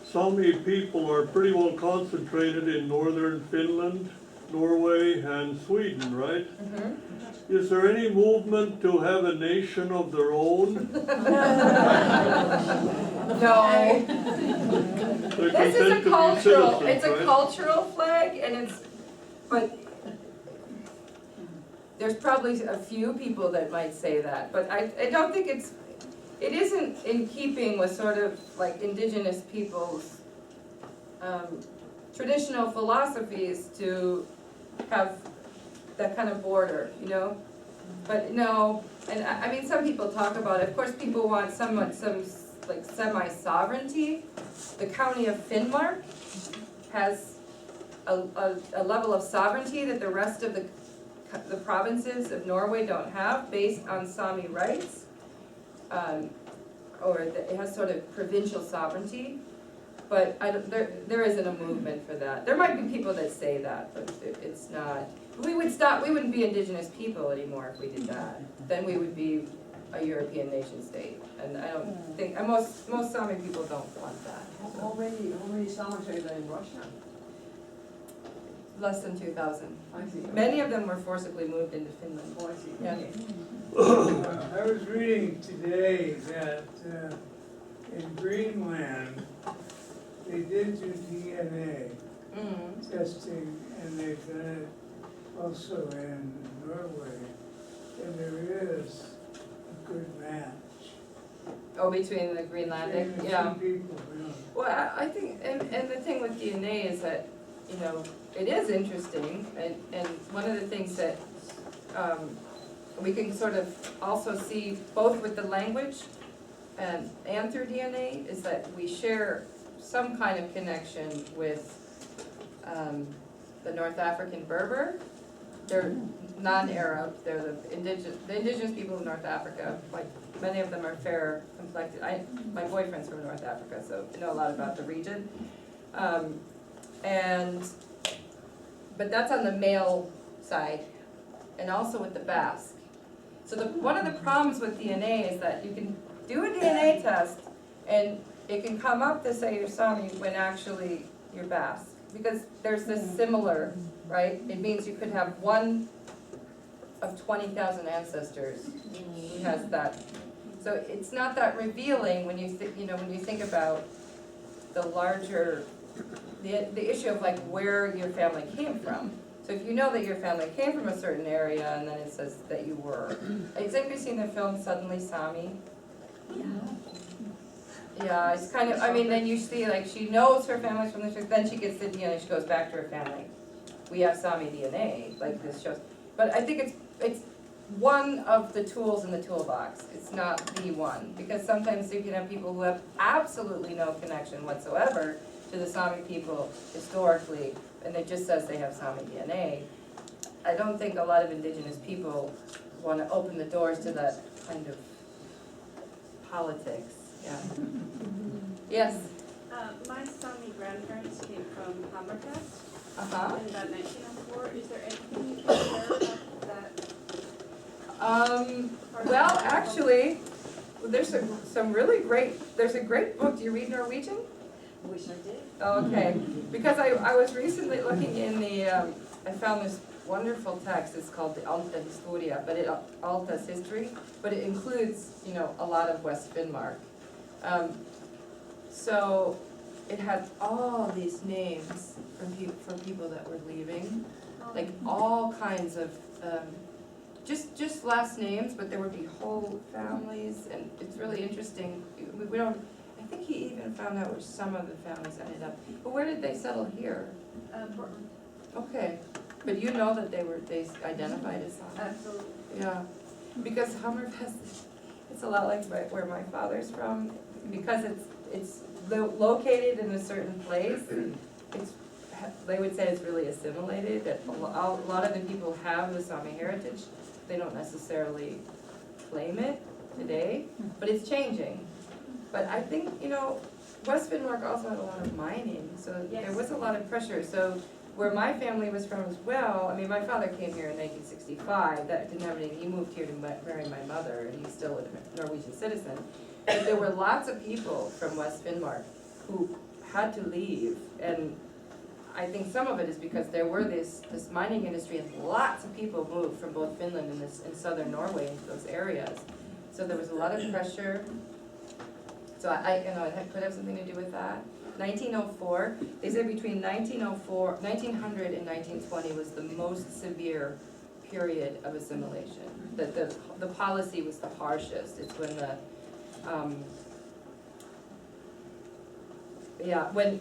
Sami people are pretty well concentrated in northern Finland, Norway, and Sweden, right? Mm-hmm. Is there any movement to have a nation of their own? No. They're This is content a to be cultural, citizens, it's a right? cultural flag, and but there's probably a few people that might say that, but I don't think it isn't in keeping with sort of like indigenous people's traditional philosophies to have that kind of border, you know? But no, and I mean, some people talk about it, of course people want some like semi-sovereignty. The county of Finnmark has a level of sovereignty that the rest of the provinces of Norway don't have, based on Sami rights. It has sort of provincial sovereignty, but there isn't a movement for that. There might be people that say that, but it's not. We wouldn't be indigenous people anymore if we did that. Then we would be a European nation state, and I don't think, and most Sami people don't want that. How many Samis are there in Russia? Less than 2,000. I see. Many of them were forcibly moved into Finland. Oh, I see. Yeah. Okay. I was reading today that in Greenland, they did do DNA Mm. testing, and they've done it also in Norway, and there is a good match. Oh, between the Greenlandic, Between the yeah. two people, yeah. Well, I think, and the thing with DNA is that, you know, it is interesting, and one of the things that we can sort of also see both with the language and through DNA is that we share some kind of connection with the North African Berber. They're non-Arab, they're the indigenous people of North Africa. Like many of them are fair complected. My boyfriend's from North Africa, so I know a lot about the region. But that's on the male side, and also with the Basque. So one of the problems with DNA is that you can do a DNA test, and it can come up to say you're Sami when actually you're Basque, because there's this similar, right? It means you could have one of 20,000 ancestors who has that. So it's not that revealing when you when you think about the larger the issue of like where your family came from. So if you know that your family came from a certain area and then it says that you were, has anybody seen the film Suddenly Sámi? Yeah, it's kind of, I mean, then you see like she knows her family's from this, then she gets the DNA, she goes back to her family. We have Sámi DNA, like this shows. But I think it's one of the tools in the toolbox. It's not the one, because sometimes you can have people who have absolutely no connection whatsoever to the Sámi people historically, and it just says they have Sámi DNA. I don't think a lot of indigenous people want to open the doors to that kind of politics, yeah. Yes? My Sami grandparents came from Hammerfest Uh-huh. in about 1904. Is there anything you can share about that? Well, actually, there's some really great, there's a great book. Do you read Norwegian? I wish I did. Okay, because I was recently looking in the, I found this wonderful text. It's called the Alta Historia, but Alta's history, but it includes, you know, a lot of West Finnmark. So it has all these names from people that were leaving, like all kinds of, just last names, but there would be whole families, and it's really interesting. We don't, I think he even found out where some of the families ended up. But where did they settle here? Portland. Okay, but you know that they identified as Sami? Absolutely. Yeah, because Hammerfest, it's a lot like where my father's from, because it's located in a certain place. It's, they would say it's really assimilated, that a lot of the people have the Sami heritage. They don't necessarily claim it today, but it's changing. But I think, you know, West Finnmark also had a lot of mining, so there was a lot of pressure. So where my family was from as well, I mean, my father came here in 1965, that didn't have anything, he moved here to marry my mother, and he's still a Norwegian citizen. But there were lots of people from West Finnmark who had to leave, and I think some of it is because there were this mining industry, and lots of people moved from both Finland and southern Norway into those areas. So there was a lot of pressure. So you know, it could have something to do with that. 1904, they say between 1900 and 1920 was the most severe period of assimilation. The policy was the harshest. It's when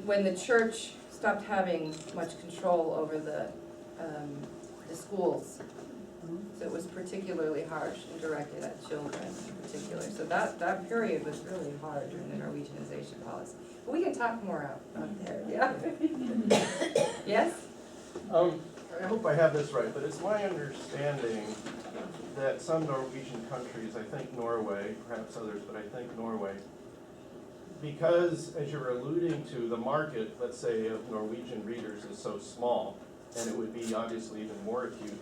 when the church stopped having much control over the schools. So it was particularly harsh and directed at children in particular. So that period was really hard during the Norwegianization policy. But we can talk more out there, yeah? Yes? I hope I have this right, but it's my understanding that some Norwegian countries, I think Norway, perhaps others, but I think Norway, because, as you're alluding to, the market, let's say, of Norwegian readers is so small, and it would be obviously even more acute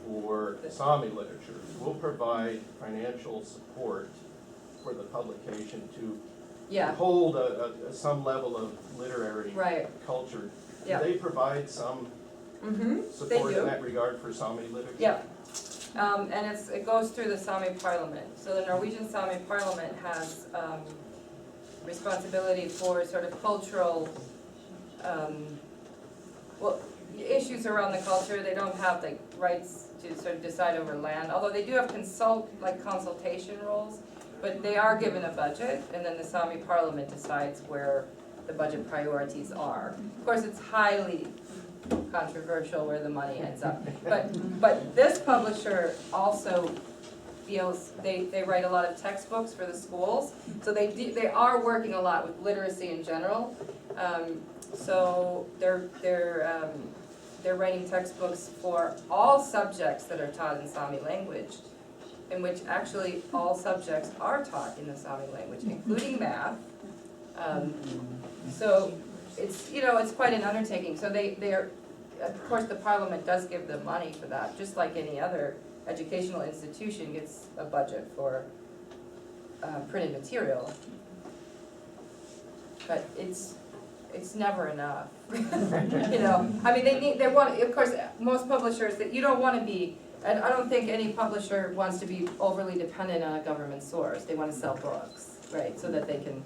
for Sami literature, will provide financial support for the publication to hold some level of literary culture. Yeah. Do they provide some support in that regard for Sami literature? Yeah. And it goes through the Sami parliament. So the Norwegian Sami parliament has responsibility for sort of cultural issues around the culture. They don't have the rights to sort of decide over land, although they do have consultation roles, but they are given a budget, and then the Sami parliament decides where the budget priorities are. Of course, it's highly controversial where the money ends up. But this publisher also feels they write a lot of textbooks for the schools, so they are working a lot with literacy in general. So they're writing textbooks for all subjects that are taught in Sami language, in which actually all subjects are taught in the Sami language, including math. So it's, you know, it's quite an undertaking. So they're, of course, the parliament does give them money for that, just like any other educational institution gets a budget for printed material. But it's never enough. You know, I mean, they want, of course, most publishers, that you don't want to be, and I don't think any publisher wants to be overly dependent on a government source. They want to sell books, right, so that they can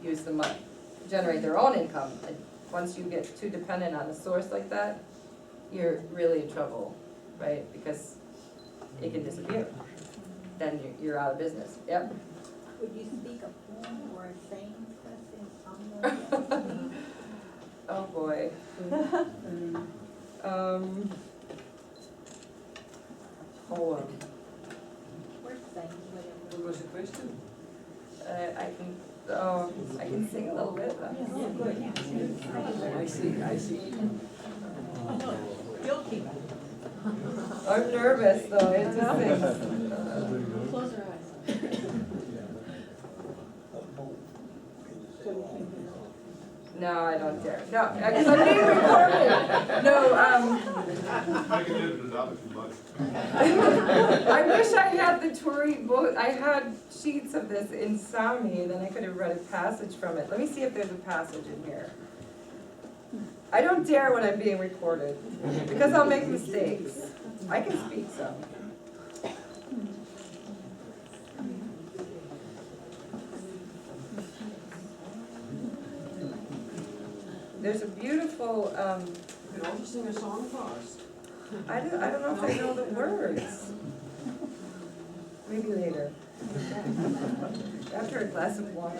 use the money. generate their own income. And once you get too dependent on a source like that, you're really in trouble, right? Because it can disappear. Then you're out of business. Yep. Would you speak a poem or a saying for us in Sami? Oh boy. Poem. Or saying, whatever. What was the question? I can sing a little bit. I see. You'll keep it. I'm nervous though, it just sings. Close your eyes. No, I don't dare. No, because I'm being recorded. No, I can edit it out if you like. I wish I had the Tory book. I had sheets of this in Sámi, and then I could have read a passage from it. Let me see if there's a passage in here. I don't dare when I'm being recorded, because I'll make mistakes. I can speak some. There's a beautiful, You can also sing a song for us. I don't know if I know the words. Maybe later. After a glass of wine.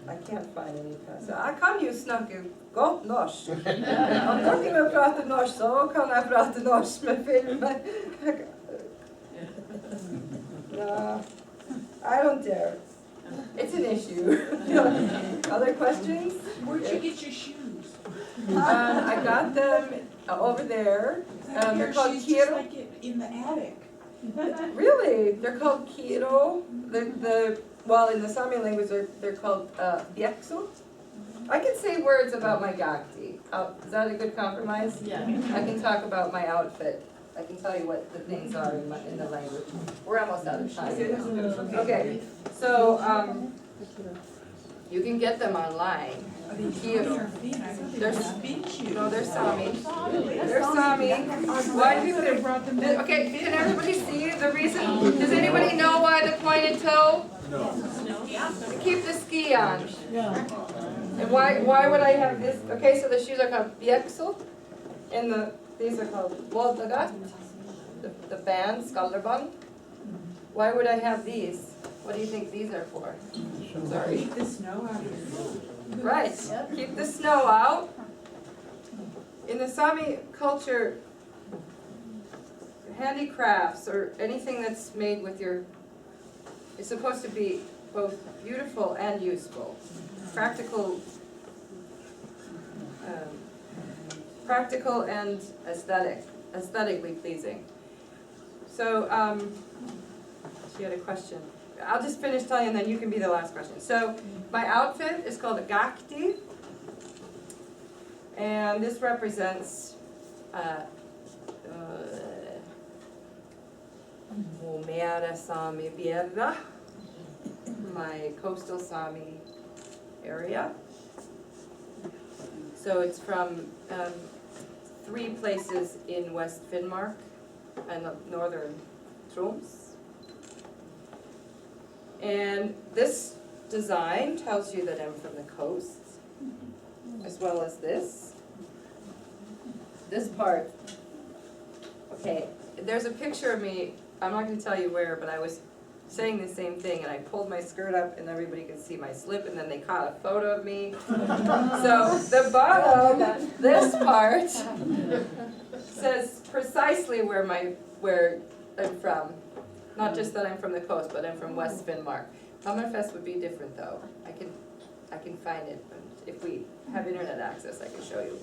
I can't find any passage. Jeg kan jo snakke godt norsk. Om noen vil prate norsk, så kan jeg prate norsk med filmer. No, I don't dare. It's an issue. Other questions? Where'd you get your shoes? I got them over there. They're called Shoes just kiro. like in the attic. Really? They're called kiro. Well, in the Sami language, they're called biekso. I can say words about my gakti. Is that a good compromise? Yeah. I can talk about my outfit. I can tell you what the things are in the language. We're almost out of time. Okay, so you can get them online. Kiro. They're Sámi. They're Sámi. Why do people? Okay, can everybody see the reason? Does anybody know why the pointed toe? No. To keep the ski on. And why would I have this? Okay, so the shoes are called biekso, and these are called voldagat, the band, skalderband. Why would I have these? What do you think these are for? Sorry. Keep the snow out of your shoes. Right, keep the snow out. In the Sami culture, handicrafts or anything that's made with is supposed to be both beautiful and useful. Practical and aesthetically pleasing. So, she had a question. I'll just finish telling you and then you can be the last question. So, my outfit is called a gakti, and this represents Mumera Sami Bierra, my coastal Sami area. So it's from 3 places in West Finnmark and Northern Tromsø. And this design tells you that I'm from the coast, as well as this. This part, okay, there's a picture of me, I'm not gonna tell you where, but I was saying the same thing, and I pulled my skirt up and everybody could see my slip, and then they caught a photo of me. So the bottom, this part, says precisely where I'm from. Not just that I'm from the coast, but I'm from West Finnmark. Hammerfest would be different though. I can find it. If we have internet access, I can show you.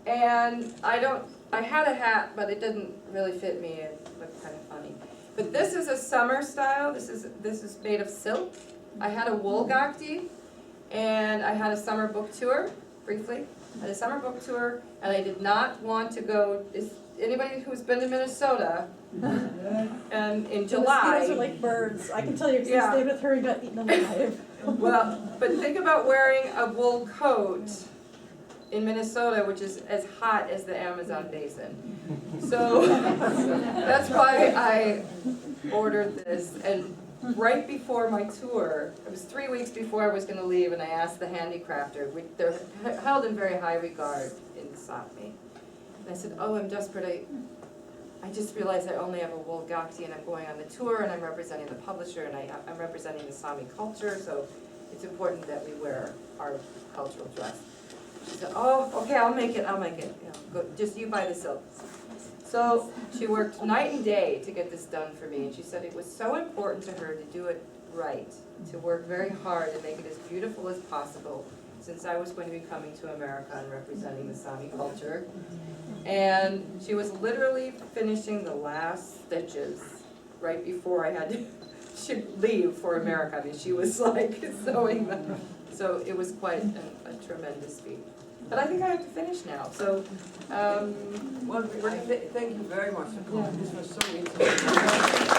And I had a hat, but it didn't really fit me. It looked kind of funny. But this is a summer style. This is made of silk. I had a wool gakti, and I had a summer book tour, briefly. I had a summer book tour, and I did not want to go. Is anybody who's been to Minnesota? And in July. The mosquitoes are like birds. I can tell you because Yeah. I stayed with her and got eaten alive. Well, but think about wearing a wool coat in Minnesota, which is as hot as the Amazon basin. So that's why I ordered this. And right before my tour, it was 3 weeks before I was gonna leave, and I asked the handicrafter, they're held in very high regard in Sápmi. And I said, oh, I'm desperate, I just realized I only have a wool gakti and I'm going on the tour and I'm representing the publisher and I'm representing the Sami culture, so it's important that we wear our cultural dress. She said, oh, okay, I'll make it, you know, go, just you buy the silk. So she worked night and day to get this done for me, and she said it was so important to her to do it right, to work very hard and make it as beautiful as possible, since I was going to be coming to America and representing the Sami culture. And she was literally finishing the last stitches right before I had to leave for America. I mean, she was like sewing them. So it was quite a tremendous feat. But I think I have to finish now, so, Well, thank you very much for coming. This was so interesting.